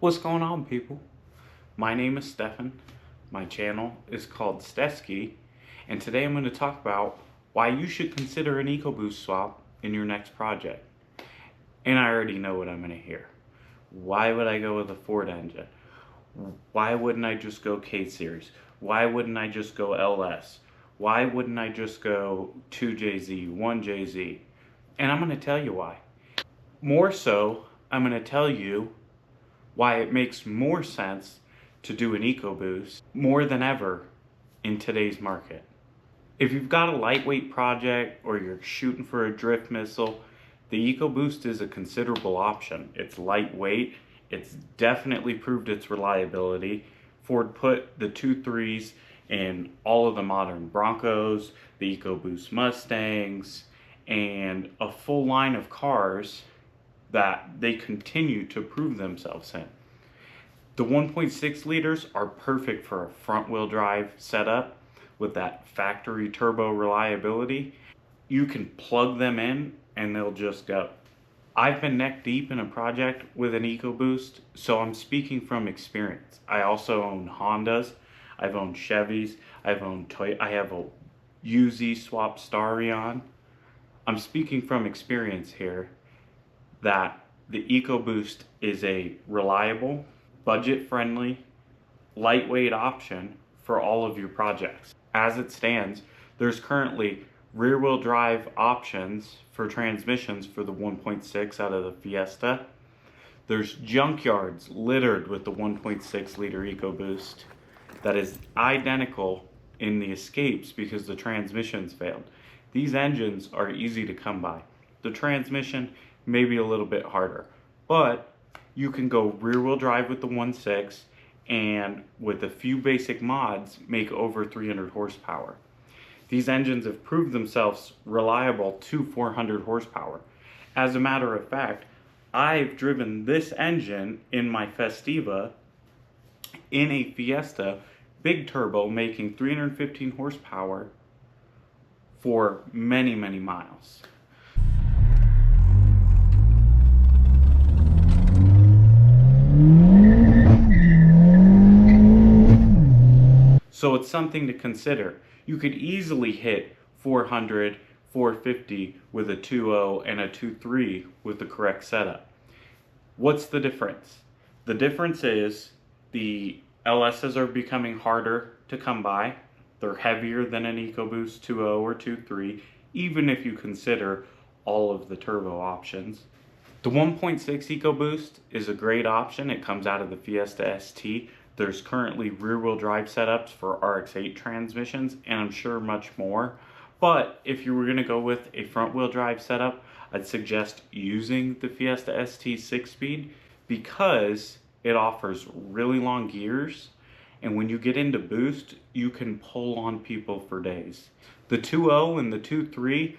What's going on, people? My name is Stefan. My channel is called Stesky, and today I'm going to talk about why you should consider an EcoBoost swap in your next project. And I already know what I'm going to hear. Why would I go with a Ford engine? Why wouldn't I just go K-Series? Why wouldn't I just go LS? Why wouldn't I just go 2JZ, 1JZ? And I'm going to tell you why. More so, I'm going to tell you why it makes more sense to do an EcoBoost more than ever in today's market. If you've got a lightweight project or you're shooting for a drift missile, the EcoBoost is a considerable option. It's lightweight, it's definitely proved its reliability. Ford put the 2.3s in all of the modern Broncos, the EcoBoost Mustangs, and a full line of cars that they continue to prove themselves in. The 1.6 liters are perfect for a front wheel drive setup with that factory turbo reliability. You can plug them in and they'll just go. I've been neck deep in a project with an EcoBoost, so I'm speaking from experience. I also own Hondas, I've owned Chevys, I've owned Toyota, I have a UZ swap Starion. I'm speaking from experience here that the EcoBoost is a reliable, budget-friendly, lightweight option for all of your projects. As it stands, there's currently rear-wheel drive options for transmissions for the 1.6 out of the Fiesta. There's junkyards littered with the 1.6 liter EcoBoost that is identical in the escapes because the transmissions failed. These engines are easy to come by. The transmission may be a little bit harder, but you can go rear-wheel drive with the 1.6 and with a few basic mods make over 300 horsepower. These engines have proved themselves reliable to 400 horsepower. As a matter of fact, I've driven this engine in my Festiva in a Fiesta big turbo making 315 horsepower for many, many miles. So it's something to consider. You could easily hit 400, 450 with a 2.0 and a 2.3 with the correct setup. What's the difference? The difference is the LSs are becoming harder to come by. They're heavier than an EcoBoost 2.0 or 2.3, even if you consider all of the turbo options. The 1.6 EcoBoost is a great option. It comes out of the Fiesta ST. There's currently rear-wheel drive setups for RX-8 transmissions, and I'm sure much more. But if you were going to go with a front-wheel drive setup, I'd suggest using the Fiesta ST 6-speed because it offers really long gears, and when you get into boost, you can pull on people for days. The 2.0 and the 2.3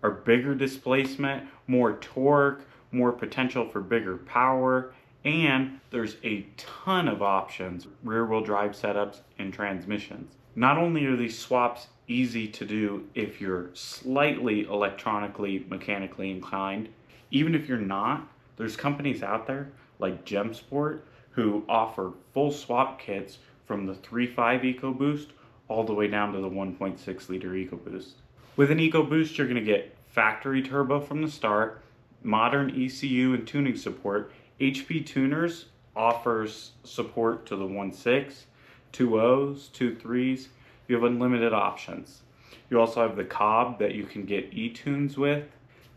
are bigger displacement, more torque, more potential for bigger power, and there's a ton of options, rear-wheel drive setups and transmissions. Not only are these swaps easy to do if you're slightly electronically, mechanically inclined, even if you're not, there's companies out there like GemSport who offer full swap kits from the 3.5 EcoBoost all the way down to the 1.6 liter EcoBoost. With an EcoBoost, you're going to get factory turbo from the start, modern ECU and tuning support. HP Tuners offers support to the 1.6, 2.0s, 2.3s. You have unlimited options. You also have the Cobb that you can get e-tunes with.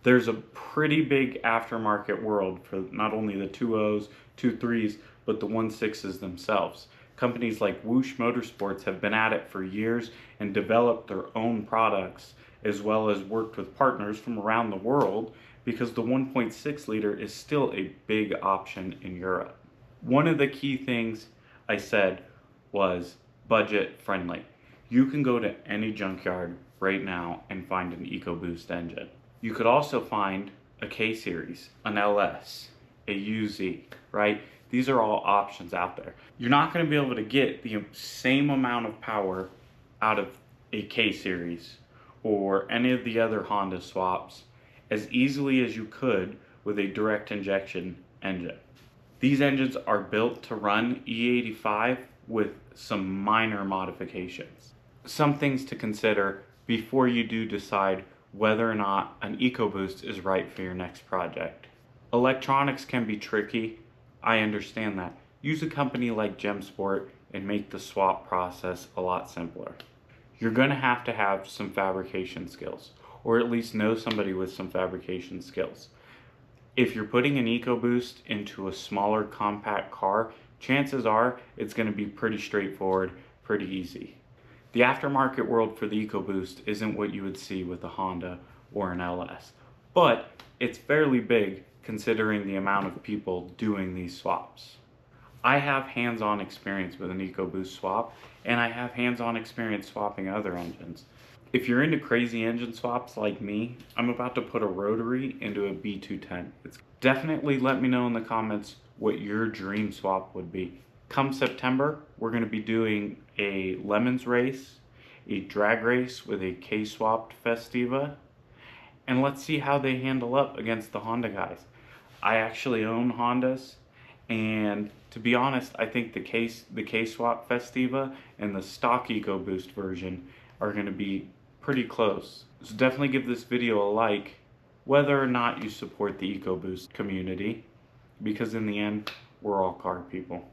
There's a pretty big aftermarket world for not only the 2.0s, 2.3s, but the 1.6s themselves. Companies like Whoosh Motorsports have been at it for years and developed their own products, as well as worked with partners from around the world, because the 1.6 liter is still a big option in Europe. One of the key things I said was budget friendly. You can go to any junkyard right now and find an EcoBoost engine. You could also find a K-Series, an LS, a UZ, right? These are all options out there. You're not going to be able to get the same amount of power out of a K-Series or any of the other Honda swaps as easily as you could with a direct injection engine. These engines are built to run E85 with some minor modifications. Some things to consider before you do decide whether or not an EcoBoost is right for your next project. Electronics can be tricky, I understand that. Use a company like GemSport and make the swap process a lot simpler. You're going to have some fabrication skills, or at least know somebody with some fabrication skills. If you're putting an EcoBoost into a smaller compact car, chances are it's going to be pretty straightforward, pretty easy. The aftermarket world for the EcoBoost isn't what you would see with a Honda or an LS, but it's fairly big considering the amount of people doing these swaps. I have hands-on experience with an EcoBoost swap, and I have hands-on experience swapping other engines. If you're into crazy engine swaps like me, I'm about to put a rotary into a B210. Definitely let me know in the comments what your dream swap would be. Come September, we're going to be doing a Lemons race, a drag race with a K-swapped Festiva, and let's see how they handle up against the Honda guys. I actually own Hondas, and to be honest, I think the K-swap Festiva and the stock EcoBoost version are going to be pretty close. So definitely give this video a like, whether or not you support the EcoBoost community, because in the end, we're all car people.